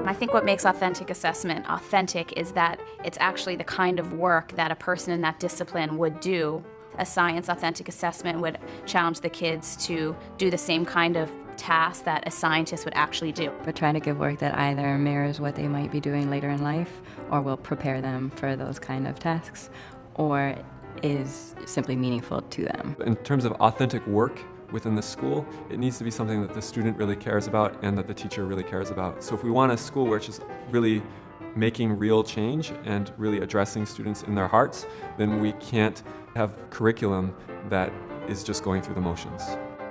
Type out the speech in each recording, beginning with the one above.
I think what makes authentic assessment authentic is that it's actually the kind of work that a person in that discipline would do. A science authentic assessment would challenge the kids to do the same kind of tasks that a scientist would actually do. We're trying to give work that either mirrors what they might be doing later in life or will prepare them for those kind of tasks, or is simply meaningful to them. In terms of authentic work within the school, it needs to be something that the student really cares about and that the teacher really cares about. So if we want a school where it's just really making real change and really addressing students in their hearts, then we can't have curriculum that is just going through the motions.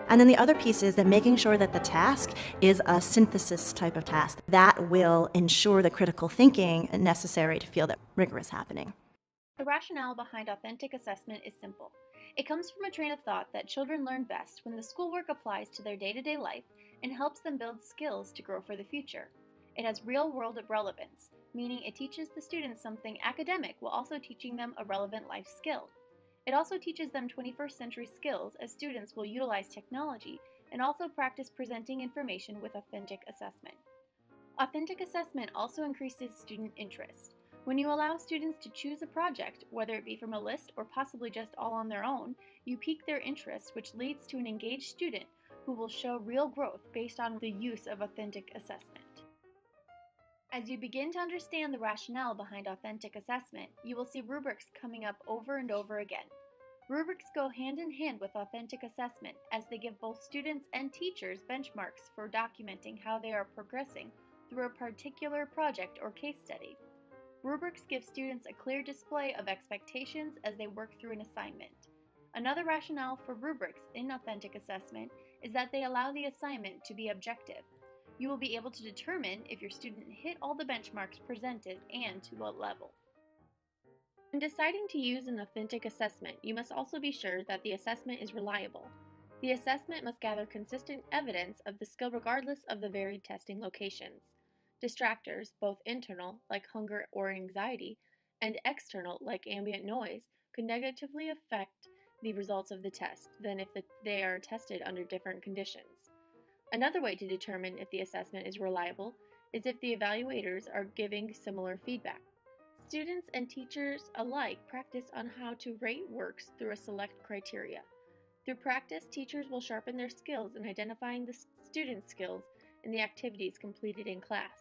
And then the other piece is that making sure that the task is a synthesis type of task that will ensure the critical thinking necessary to feel that rigor is happening. The rationale behind authentic assessment is simple. It comes from a train of thought that children learn best when the schoolwork applies to their day-to-day life and helps them build skills to grow for the future. It has real-world relevance, meaning it teaches the students something academic while also teaching them a relevant life skill. It also teaches them 21st century skills as students will utilize technology and also practice presenting information with authentic assessment. Authentic assessment also increases student interest. When you allow students to choose a project, whether it be from a list or possibly just all on their own, you pique their interest, which leads to an engaged student who will show real growth based on the use of authentic assessment. As you begin to understand the rationale behind authentic assessment, you will see rubrics coming up over and over again. Rubrics go hand in hand with authentic assessment as they give both students and teachers benchmarks for documenting how they are progressing through a particular project or case study. Rubrics give students a clear display of expectations as they work through an assignment. Another rationale for rubrics in authentic assessment is that they allow the assignment to be objective. You will be able to determine if your student hit all the benchmarks presented and to what level. When deciding to use an authentic assessment, you must also be sure that the assessment is reliable. The assessment must gather consistent evidence of the skill regardless of the varied testing locations. Distractors, both internal, like hunger or anxiety, and external, like ambient noise, could negatively affect the results of the test than if they are tested under different conditions. Another way to determine if the assessment is reliable is if the evaluators are giving similar feedback. Students and teachers alike practice on how to rate works through a select criteria. Through practice, teachers will sharpen their skills in identifying the students' skills in the activities completed in class.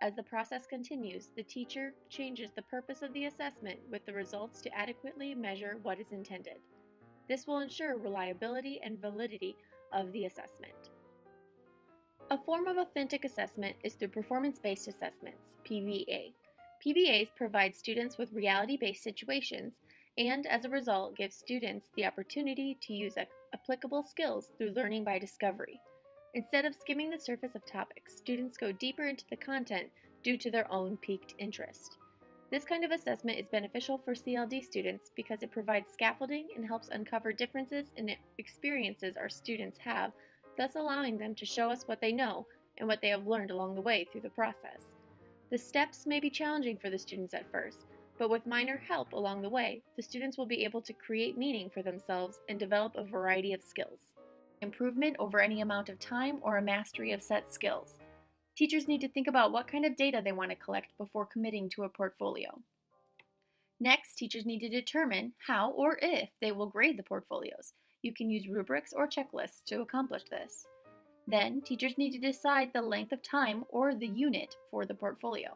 As the process continues, the teacher changes the purpose of the assessment with the results to adequately measure what is intended. This will ensure reliability and validity of the assessment. A form of authentic assessment is through performance-based assessments, PBA. PBAs provide students with reality-based situations and, as a result, give students the opportunity to use applicable skills through learning by discovery. Instead of skimming the surface of topics, students go deeper into the content due to their own piqued interest. This kind of assessment is beneficial for CLD students because it provides scaffolding and helps uncover differences in experiences our students have, thus allowing them to show us what they know and what they have learned along the way through the process. The steps may be challenging for the students at first, but with minor help along the way, the students will be able to create meaning for themselves and develop a variety of skills. Improvement over any amount of time or a mastery of set skills. Teachers need to think about what kind of data they want to collect before committing to a portfolio. Next, teachers need to determine how or if they will grade the portfolios. You can use rubrics or checklists to accomplish this. Then, teachers need to decide the length of time or the unit for the portfolio.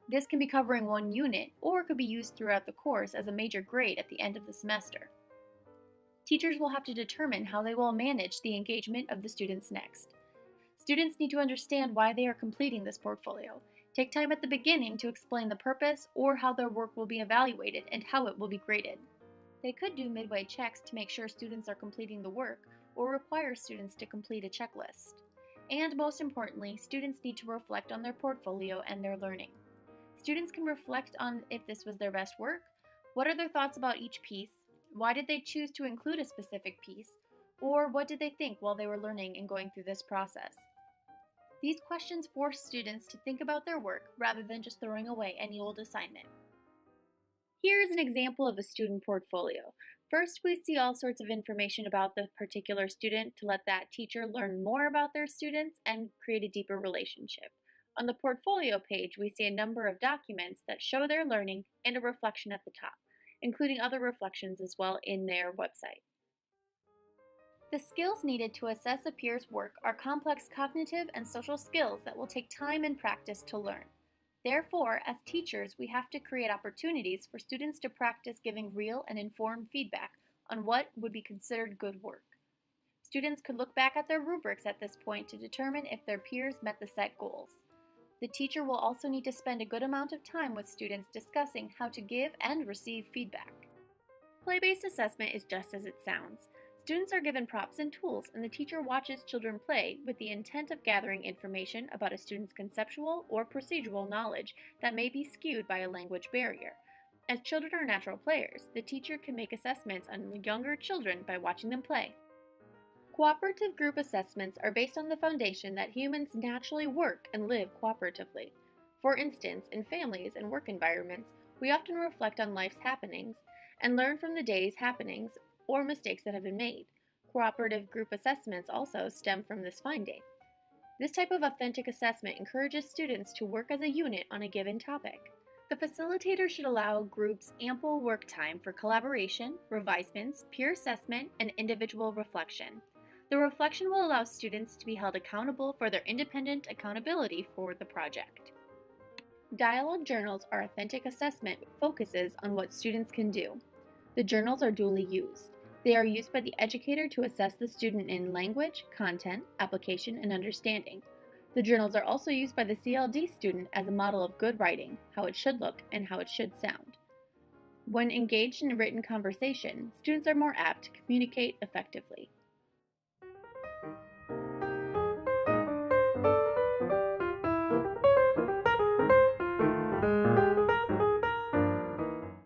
This can be covering one unit or could be used throughout the course as a major grade at the end of the semester. Teachers will have to determine how they will manage the engagement of the students next. Students need to understand why they are completing this portfolio. Take time at the beginning to explain the purpose or how their work will be evaluated and how it will be graded. They could do midway checks to make sure students are completing the work or require students to complete a checklist. And most importantly, students need to reflect on their portfolio and their learning. Students can reflect on if this was their best work, what are their thoughts about each piece, why did they choose to include a specific piece, or what did they think while they were learning and going through this process. These questions force students to think about their work rather than just throwing away any old assignment. Here is an example of a student portfolio. First, we see all sorts of information about the particular student to let that teacher learn more about their students and create a deeper relationship. On the portfolio page, we see a number of documents that show their learning and a reflection at the top, including other reflections as well in their website. The skills needed to assess a peer's work are complex cognitive and social skills that will take time and practice to learn. Therefore, as teachers, we have to create opportunities for students to practice giving real and informed feedback on what would be considered good work. Students could look back at their rubrics at this point to determine if their peers met the set goals. The teacher will also need to spend a good amount of time with students discussing how to give and receive feedback. Play-based assessment is just as it sounds. Students are given props and tools, and the teacher watches children play with the intent of gathering information about a student's conceptual or procedural knowledge that may be skewed by a language barrier. As children are natural players, the teacher can make assessments on younger children by watching them play. Cooperative group assessments are based on the foundation that humans naturally work and live cooperatively. For instance, in families and work environments, we often reflect on life's happenings and learn from the day's happenings or mistakes that have been made. Cooperative group assessments also stem from this finding. This type of authentic assessment encourages students to work as a unit on a given topic. The facilitator should allow groups ample work time for collaboration, revisements, peer assessment, and individual reflection. The reflection will allow students to be held accountable for their independent accountability for the project. Dialogue journals are authentic assessment focuses on what students can do. The journals are duly used. They are used by the educator to assess the student in language, content, application, and understanding. The journals are also used by the CLD student as a model of good writing, how it should look, and how it should sound. When engaged in written conversation, students are more apt to communicate effectively.